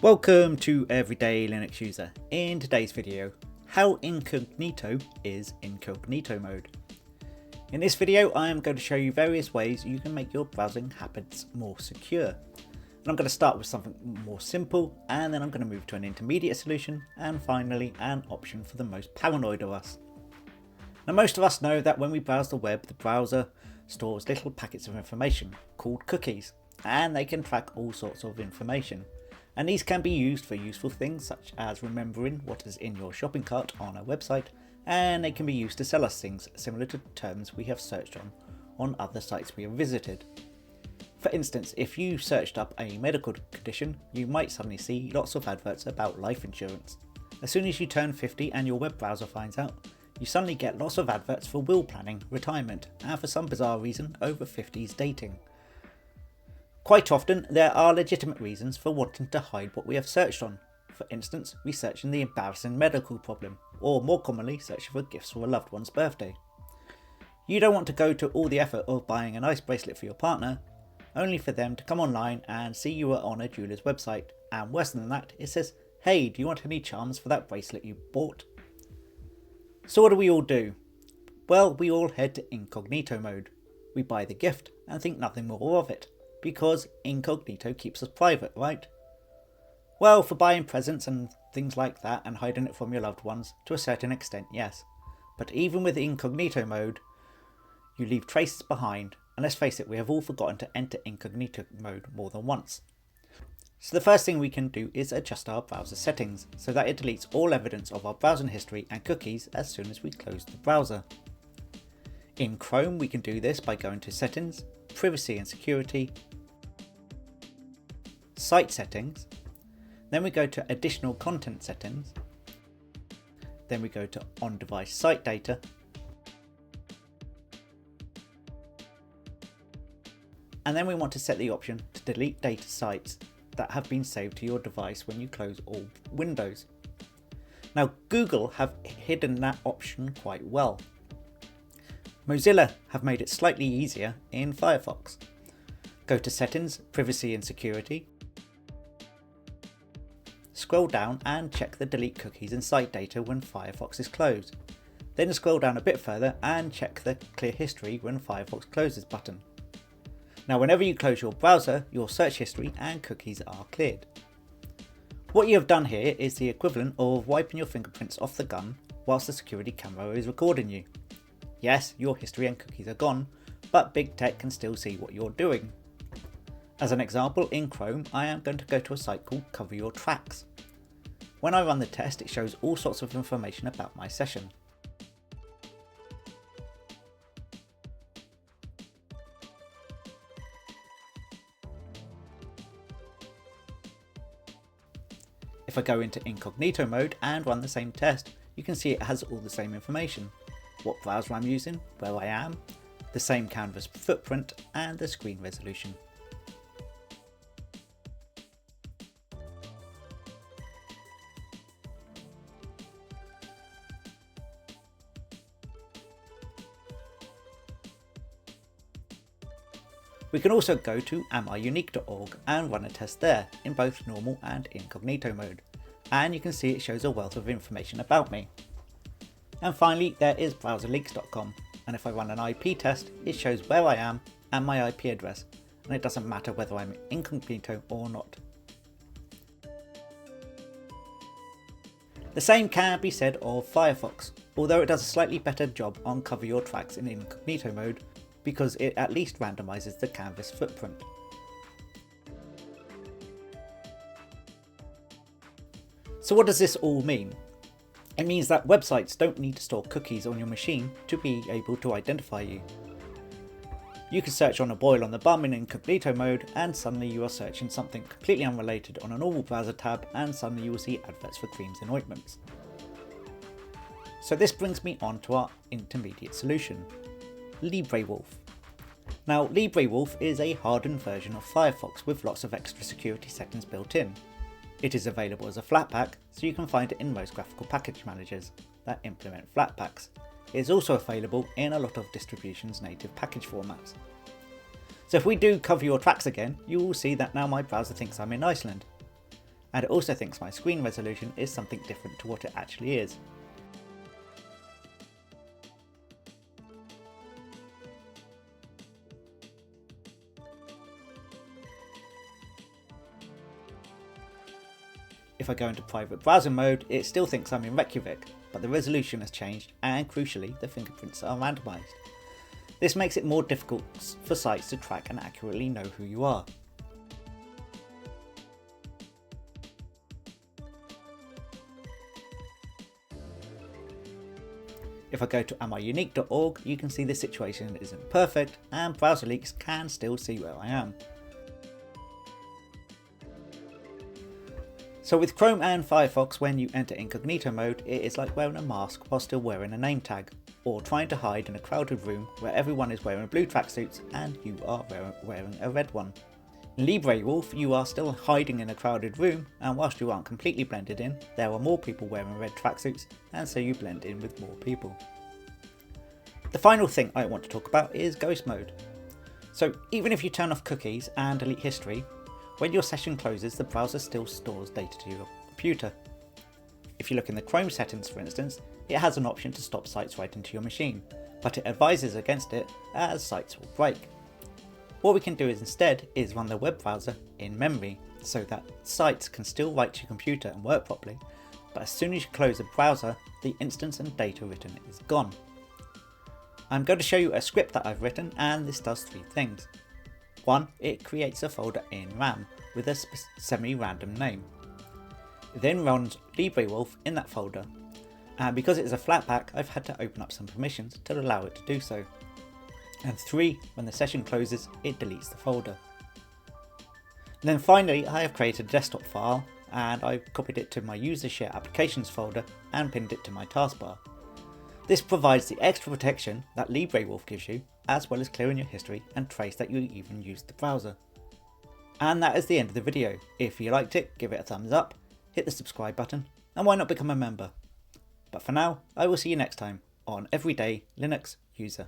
Welcome to Everyday Linux User. In today's video, how Incognito is incognito mode. In this video, I am going to show you various ways you can make your browsing habits more secure. And I'm going to start with something more simple, and then I'm going to move to an intermediate solution, and finally an option for the most paranoid of us. Now, most of us know that when we browse the web, the browser stores little packets of information called cookies, and they can track all sorts of information. And these can be used for useful things such as remembering what is in your shopping cart on a website, and they can be used to sell us things similar to terms we have searched on other sites we have visited. For instance, if you searched up a medical condition, you might suddenly see lots of adverts about life insurance. As soon as you turn 50 and your web browser finds out, you suddenly get lots of adverts for will planning, retirement, and for some bizarre reason over 50s dating. Quite often, there are legitimate reasons for wanting to hide what we have searched on. For instance, researching the embarrassing medical problem, or more commonly, searching for gifts for a loved one's birthday. You don't want to go to all the effort of buying a nice bracelet for your partner, only for them to come online and see you are on a jeweller's website, and worse than that, it says, "Hey, do you want any charms for that bracelet you bought?" So what do we all do? Well, we all head to incognito mode. We buy the gift and think nothing more of it, because incognito keeps us private, right? Well, for buying presents and things like that and hiding it from your loved ones, to a certain extent, yes. But even with incognito mode, you leave traces behind, and let's face it, we have all forgotten to enter incognito mode more than once. So the first thing we can do is adjust our browser settings so that it deletes all evidence of our browsing history and cookies as soon as we close the browser. In Chrome, we can do this by going to Settings, Privacy and Security, Site Settings, then we go to Additional Content Settings, then we go to On-Device Site Data, and then we want to set the option to delete data sites that have been saved to your device when you close all windows. Now, Google have hidden that option quite well. Mozilla have made it slightly easier in Firefox. Go to Settings, Privacy and Security, scroll down and check the delete cookies and site data when Firefox is closed. Then scroll down a bit further and check the clear history when Firefox closes button. Now, whenever you close your browser, your search history and cookies are cleared. What you have done here is the equivalent of wiping your fingerprints off the gun whilst the security camera is recording you. Yes, your history and cookies are gone, but big tech can still see what you're doing. As an example, in Chrome, I am going to go to a site called Cover Your Tracks. When I run the test, it shows all sorts of information about my session. If I go into incognito mode and run the same test, you can see it has all the same information. What browser I'm using, where I am, the same canvas footprint, and the screen resolution. We can also go to amiunique.org and run a test there in both normal and incognito mode, and you can see it shows a wealth of information about me. And finally, there is browserleaks.com, and if I run an IP test, it shows where I am and my IP address, and it doesn't matter whether I'm incognito or not. The same can be said of Firefox, although it does a slightly better job on Cover Your Tracks in incognito mode, because it at least randomizes the canvas footprint. So what does this all mean? It means that websites don't need to store cookies on your machine to be able to identify you. You can search on a boil on the bum in incognito mode, and suddenly you are searching something completely unrelated on a normal browser tab, and suddenly you will see adverts for creams and ointments. So this brings me on to our intermediate solution, LibreWolf. Now, LibreWolf is a hardened version of Firefox with lots of extra security settings built in. It is available as a Flatpak, so you can find it in most graphical package managers that implement Flatpaks. It is also available in a lot of distributions' native package formats. So if we do cover your tracks again, you will see that now my browser thinks I'm in Iceland. and it also thinks my screen resolution is something different to what it actually is. If I go into private browser mode, it still thinks I'm in Reykjavik, but the resolution has changed and crucially the fingerprints are randomized. This makes it more difficult for sites to track and accurately know who you are. If I go to amiunique.org, you can see the situation isn't perfect and browser leaks can still see where I am. So with Chrome and Firefox, when you enter incognito mode, it is like wearing a mask while still wearing a name tag, or trying to hide in a crowded room where everyone is wearing blue tracksuits and you are wearing a red one. In LibreWolf, you are still hiding in a crowded room, and whilst you aren't completely blended in, there are more people wearing red tracksuits, and so you blend in with more people. The final thing I want to talk about is ghost mode. So even if you turn off cookies and delete history, when your session closes, the browser still stores data to your computer. If you look in the Chrome settings, for instance, it has an option to stop sites right into your machine, but it advises against it as sites will break. What we can do instead is run the web browser in memory so that sites can still write to your computer and work properly, but as soon as you close the browser, the instance and data written is gone. I'm going to show you a script that I've written, and this does three things. 1. It creates a folder in RAM with a semi-random name. It then runs LibreWolf in that folder, and because it is a Flatpak, I've had to open up some permissions to allow it to do so. And 3. When the session closes, it deletes the folder. And then finally, I have created a desktop file and I've copied it to my user share applications folder and pinned it to my taskbar. This provides the extra protection that LibreWolf gives you, as well as clearing your history and trace that you even used the browser. And that is the end of the video. If you liked it, give it a thumbs up, hit the subscribe button, and why not become a member? But for now, I will see you next time on Everyday Linux User.